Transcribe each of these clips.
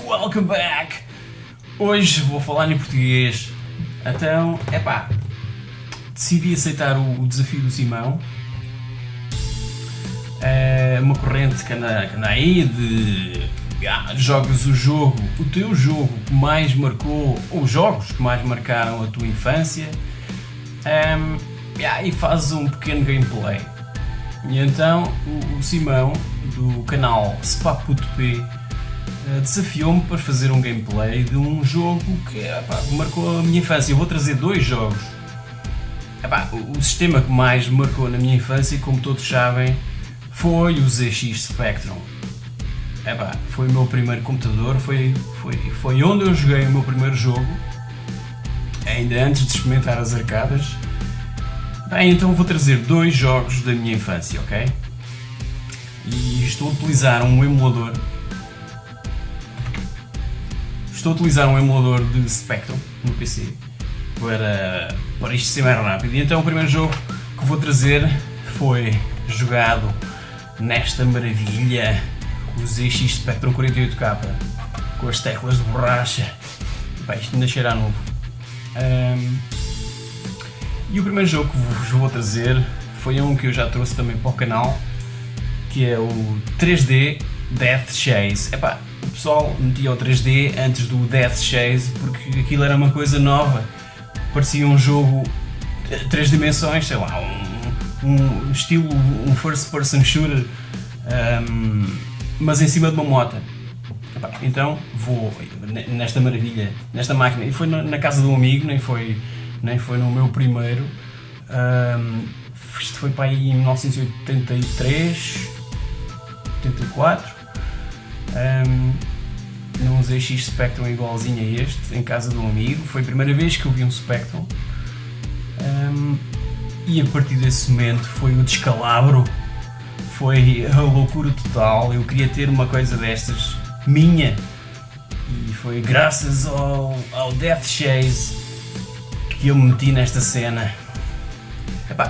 welcome back! Hoje vou falar em português. Então, decidi aceitar o desafio do Simão. É uma corrente que anda aí de jogas o teu jogo que mais marcou, ou jogos que mais marcaram a tua infância, e fazes um pequeno gameplay. E então o Simão, do canal Spaputp, desafiou-me para fazer um gameplay de um jogo que marcou a minha infância. Eu vou trazer dois jogos. O sistema que mais marcou na minha infância, como todos sabem, foi o ZX Spectrum. Foi o meu primeiro computador, foi onde eu joguei o meu primeiro jogo, ainda antes de experimentar as arcadas. Então vou trazer dois jogos da minha infância, ok? E estou a utilizar um emulador. De Spectrum no PC para isto ser mais rápido. E então o primeiro jogo que vou trazer foi jogado nesta maravilha, o ZX Spectrum 48K, com as teclas de borracha. Isto ainda cheira a novo. E o primeiro jogo que vos vou trazer foi um que eu já trouxe também para o canal, que é o 3D Death Chase. O pessoal metia o 3D antes do Death Chase porque aquilo era uma coisa nova. Parecia um jogo 3 dimensões, sei lá, um estilo, um first person shooter, mas em cima de uma moto. Então vou nesta maravilha, nesta máquina, e foi na casa de um amigo, nem foi no meu primeiro. Isto foi para aí em 1983, 84, num ZX Spectrum igualzinho a este, em casa de um amigo. Foi a primeira vez que eu vi um Spectrum, e a partir desse momento foi o descalabro, foi a loucura total. Eu queria ter uma coisa destas minha, e foi graças ao Death Chase que eu me meti nesta cena.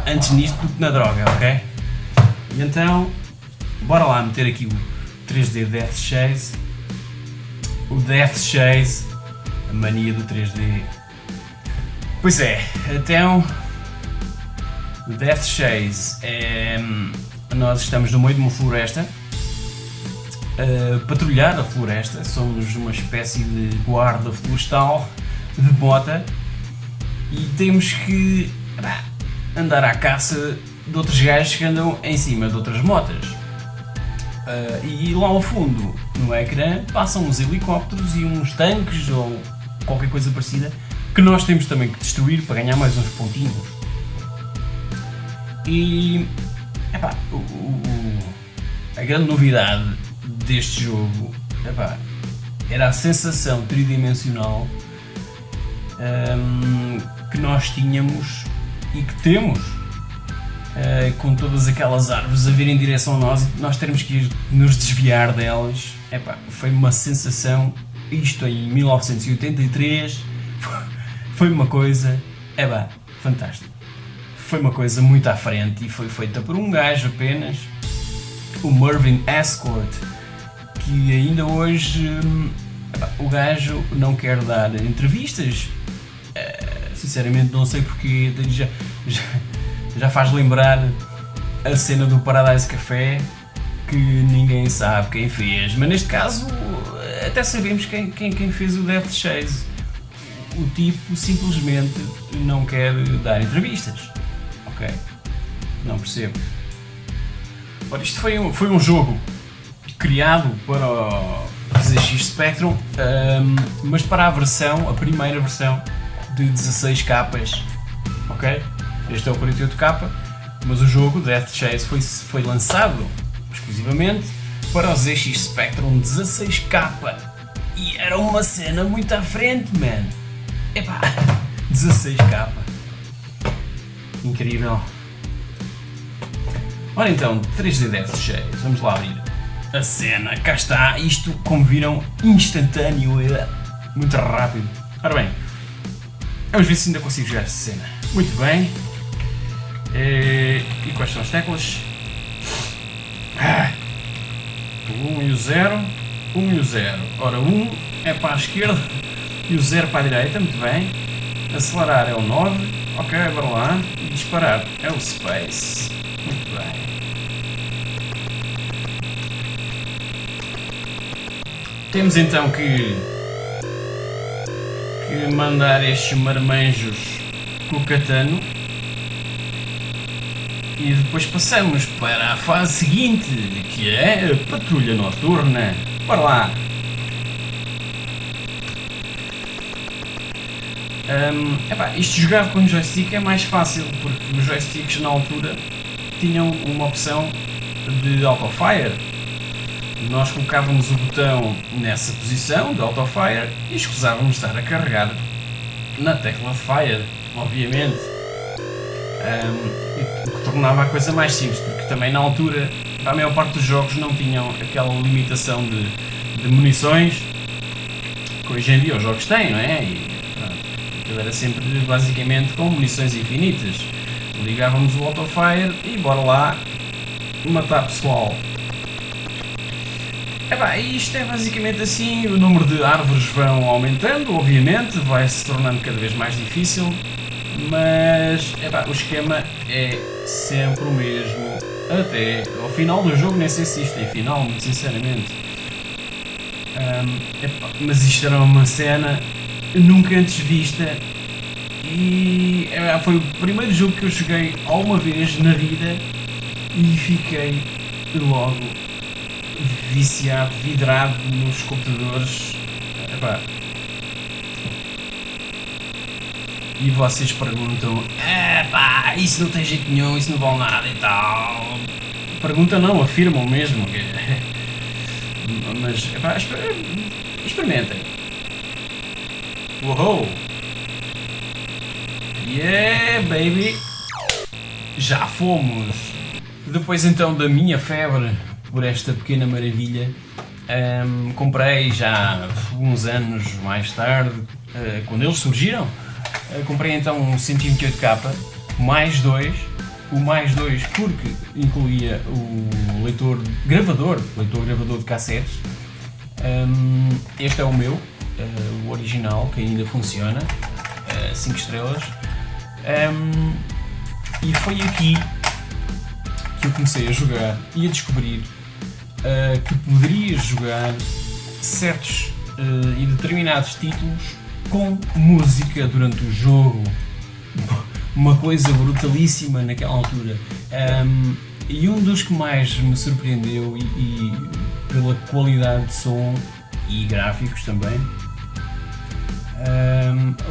Antes nisto do que na droga, ok? E então, bora lá meter aqui o 3D Death Chase. O Death Chase, a mania do 3D. Pois é, então, o Death Chase nós estamos no meio de uma floresta, a patrulhar a floresta. Somos uma espécie de guarda florestal de bota e temos que andar à caça de outros gajos que andam em cima de outras motas. E lá ao fundo, no ecrã, passam uns helicópteros e uns tanques ou qualquer coisa parecida que nós temos também que destruir para ganhar mais uns pontinhos. E a grande novidade deste jogo era a sensação tridimensional que nós tínhamos e que temos, com todas aquelas árvores a vir em direção a nós e nós termos que nos desviar delas. Foi uma sensação, isto em 1983, foi uma coisa fantástica. Foi uma coisa muito à frente e foi feita por um gajo apenas, o Mervyn Escort, que ainda hoje o gajo não quer dar entrevistas. Sinceramente não sei porque já faz lembrar a cena do Paradise Café, que ninguém sabe quem fez, mas neste caso até sabemos quem fez o Death Chase. O tipo simplesmente não quer dar entrevistas, ok? Não percebo. Ora, isto foi um jogo criado para o ZX Spectrum, mas para a primeira versão de 16 capas, ok? Este é o 48K, mas o jogo Death Chase foi lançado exclusivamente para o ZX Spectrum 16K e era uma cena muito à frente, man. 16K, incrível. Ora então, 3D Death Chase, vamos lá abrir a cena. Cá está, isto, como viram, instantâneo, muito rápido. Ora bem, vamos ver se ainda consigo jogar esta cena. Muito bem. E quais são as teclas? O 1 e o 0. 1 e o 0. Ora, 1 é para a esquerda e o 0 para a direita, muito bem. Acelerar é o 9, ok, bora lá. E disparar é o space, muito bem. Temos então que mandar estes marmanjos com o katano. E depois passamos para a fase seguinte, que é a patrulha noturna. Bora lá! Isto jogado com o joystick é mais fácil, porque os joysticks na altura tinham uma opção de autofire. Nós colocávamos o botão nessa posição de autofire e escusávamos estar a carregar na tecla de fire, obviamente. O que tornava a coisa mais simples, porque também na altura a maior parte dos jogos não tinham aquela limitação de munições que hoje em dia os jogos têm, não é? E pronto, aquilo era sempre basicamente com munições infinitas. Ligávamos o autofire e bora lá matar pessoal. E isto é basicamente assim, o número de árvores vão aumentando, obviamente, vai se tornando cada vez mais difícil. Mas o esquema é sempre o mesmo até ao final do jogo. Nem sei se isto é final, muito sinceramente. Mas isto era uma cena nunca antes vista e foi o primeiro jogo que eu joguei alguma vez na vida e fiquei logo viciado, vidrado nos computadores. E vocês perguntam, isso não tem jeito nenhum, isso não vale nada e tal. Pergunta não, afirmam mesmo. Mas, experimentem. Uou! Yeah, baby! Já fomos! Depois então da minha febre por esta pequena maravilha, comprei já uns anos mais tarde, quando eles surgiram. Comprei então um 128K mais 2, o mais 2 porque incluía o leitor gravador de cassetes. Este é o meu, o original, que ainda funciona, 5 estrelas. E foi aqui que eu comecei a jogar e a descobrir que poderia jogar certos e determinados títulos com música durante o jogo, uma coisa brutalíssima naquela altura. E um dos que mais me surpreendeu e pela qualidade de som e gráficos também,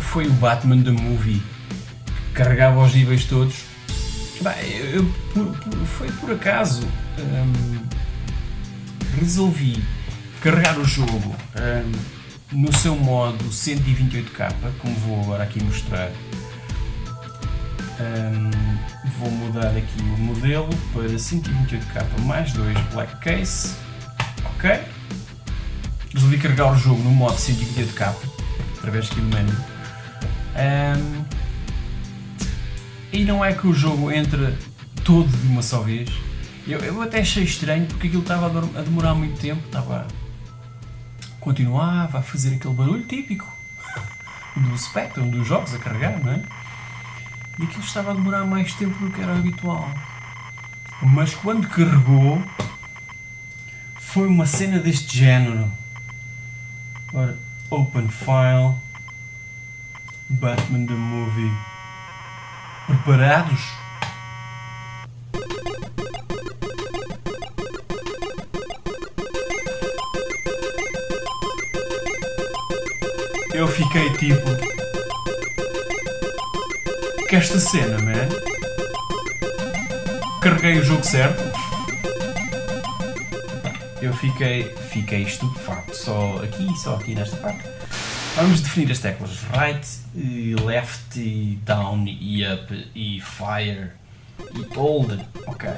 foi o Batman The Movie, que carregava os níveis todos. Foi por acaso, resolvi carregar o jogo no seu modo 128K, como vou agora aqui mostrar. Vou mudar aqui o modelo para 128K mais 2 Black Case. Ok. Resolvi carregar o jogo no modo 128K através aqui do menu. E não é que o jogo entra todo de uma só vez. Eu até achei estranho porque aquilo estava a demorar muito tempo, continuava a fazer aquele barulho típico do Spectrum, dos jogos a carregar, não é? E aquilo estava a demorar mais tempo do que era habitual. Mas quando carregou, foi uma cena deste género. Ora, Open File, Batman The Movie. Preparados? Eu fiquei tipo, que esta cena, man? Carreguei o jogo certo? Eu fiquei estupefacto, só aqui nesta parte. Vamos definir as teclas right, left, e down, e up, e fire, e hold, ok.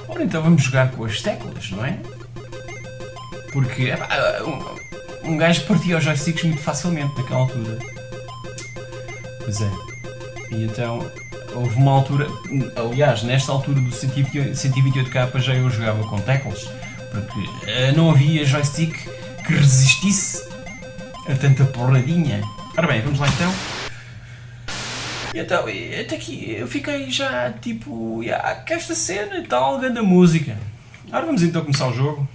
Ora então vamos jogar com as teclas, não é? Porque um gajo partia os joysticks muito facilmente naquela altura. Pois é. E então houve uma altura, aliás, nesta altura do 128K já eu jogava com teclas, porque não havia joystick que resistisse a tanta porradinha. Ora bem, vamos lá então. E então, até aqui eu fiquei já tipo, que esta cena e tal, grande música. Ora vamos então começar o jogo.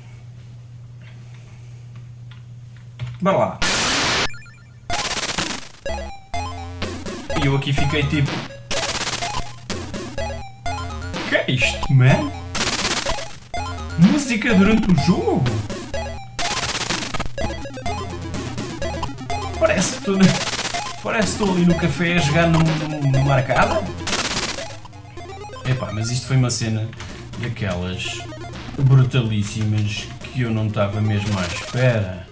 Bora lá. E eu aqui fiquei tipo, que é isto, man? Música durante o jogo? Parece que estou ali no café a jogar numa arcada. Epá, mas isto foi uma cena daquelas brutalíssimas que eu não estava mesmo à espera.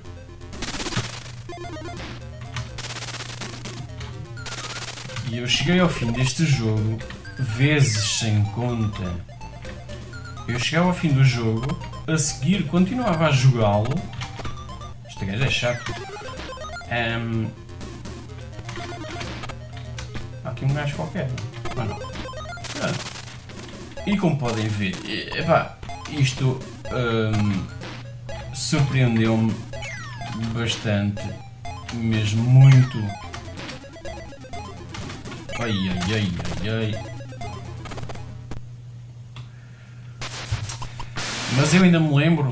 E eu cheguei ao fim deste jogo vezes sem conta. Eu chegava ao fim do jogo, a seguir continuava a jogá-lo. Este gajo é chato. Há aqui um gajo qualquer, não? E como podem ver, epá, isto surpreendeu-me bastante, mesmo muito. Ai. Mas eu ainda me lembro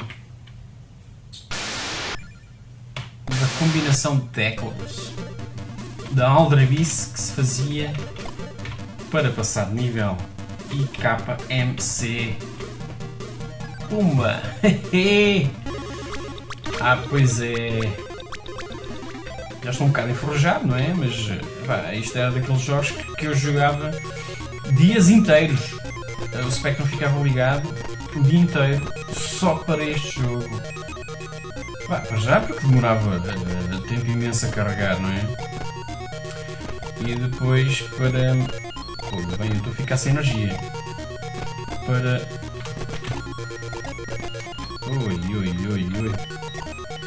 da combinação de teclas, da aldrabice que se fazia para passar de nível. IKMC. Pumba! Pois é. Já estou um bocado enferrujado, não é? Mas isto era daqueles jogos que eu jogava dias inteiros. O Spectrum ficava ligado o dia inteiro só para este jogo. Para já porque demorava tempo imenso a carregar, não é? E depois para... bem, eu estou a ficar sem energia.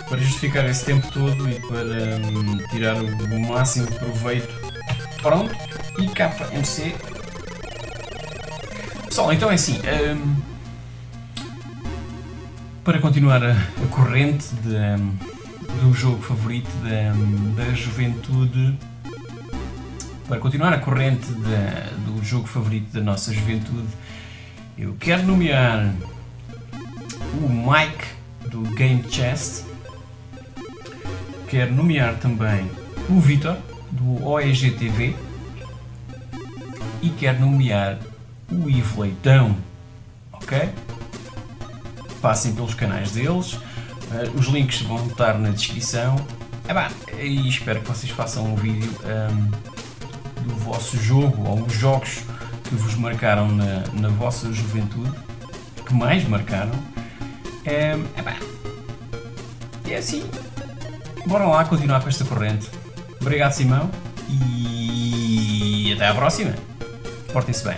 Para justificar esse tempo todo e para tirar o máximo de proveito. Pronto, IKMC. Pessoal, então é assim, para continuar a corrente do jogo favorito da juventude, para continuar a corrente do jogo favorito da nossa juventude, eu quero nomear o Mike do Game Chest, quero nomear também o Vitor do OEGTV e quero nomear o Ivo Leitão, ok? Passem pelos canais deles, os links vão estar na descrição. E espero que vocês façam um vídeo do vosso jogo ou os jogos que vos marcaram na vossa juventude, que mais marcaram. E é assim, bora lá continuar com esta corrente. Obrigado, Simão, e até à próxima. Portem-se bem.